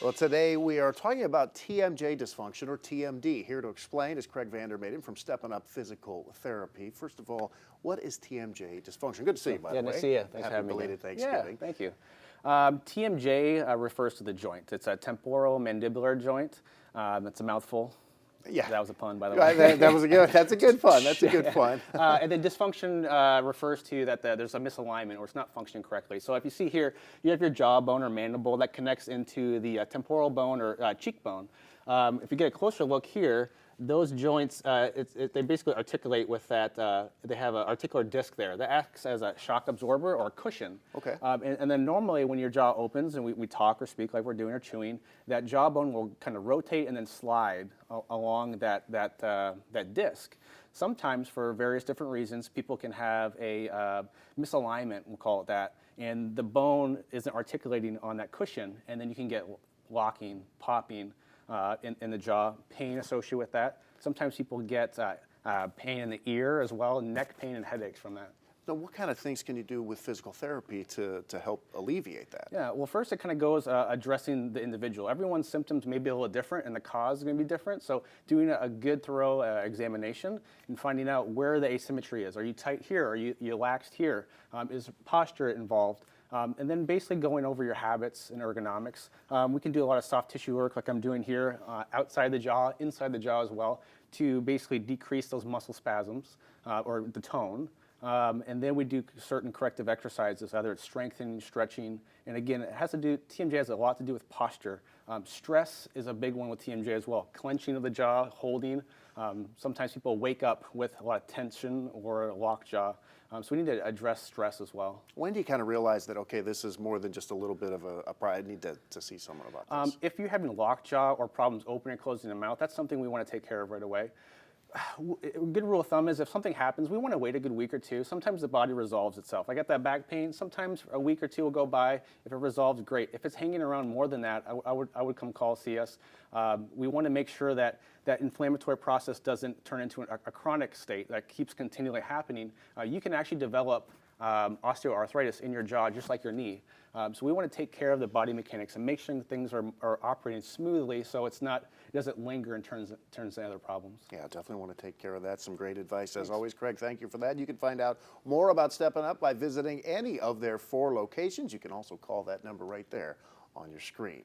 Well, today we are talking about TMJ dysfunction, or TMD. Here to explain is Craig Vandermaiden from Stepping Up Physical Therapy. First of all, what is TMJ dysfunction? Good to see you, by the way. Nice to see you. Thanks for Happy having me belated again. Thanksgiving. Yeah, thank you. TMJ refers to the joint. It's a temporal mandibular joint. It's a mouthful. Yeah. That was a pun, by the Right, way. that was a good. That's a good pun. That's a good pun. And then dysfunction refers to that there's a misalignment or it's not functioning correctly. So if you see here, you have your jawbone or mandible that connects into the temporal bone or cheekbone. If you get a closer look here, those joints, they basically articulate with that, they have an articular disc there that acts as a shock absorber or a cushion. Okay. And then normally when your jaw opens and we talk or speak like we're doing or chewing, that jawbone will kind of rotate and then slide along that disc. Sometimes for various different reasons, people can have a misalignment, we'll call it that, and the bone isn't articulating on that cushion, and then you can get locking, popping, in the jaw, pain associated with that. Sometimes people get pain in the ear as well, neck pain and headaches from that. So what kind of things can you do with physical therapy to help alleviate that? Yeah, well, first it kind of goes addressing the individual. Everyone's symptoms may be a little different and the cause is going to be different. So doing a good thorough examination and finding out where the asymmetry is. Are you tight here? Are you laxed here? Is posture involved? And then basically going over your habits and ergonomics. We can do a lot of soft tissue work like I'm doing here, outside the jaw, inside the jaw as well, to basically decrease those muscle spasms or the tone. And then we do certain corrective exercises, either it's strengthening, stretching, and again, TMJ has a lot to do with posture. Stress is a big one with TMJ as well. Clenching of the jaw, holding. Sometimes people wake up with a lot of tension or a locked jaw. So we need to address stress as well. When do you kind of realize that, okay, this is more than just a little bit of a I need to see someone about this? If you're having locked jaw or problems opening and closing the mouth, that's something we want to take care of right away. A good rule of thumb is if something happens, we want to wait a good week or two. Sometimes the body resolves itself. I got that back pain. Sometimes a week or two will go by. If it resolves, great. If it's hanging around more than that, I would come see us. We want to make sure that that inflammatory process doesn't turn into a chronic state that keeps continually happening. You can actually develop osteoarthritis in your jaw just like your knee. So we want to take care of the body mechanics and make sure that things are operating smoothly so it doesn't linger and turns into other problems. Yeah, definitely want to take care of that. Some great advice as always, Craig. Thank you for that. You can find out more about Stepping Up by visiting any of their 4 locations. You can also call that number right there on your screen.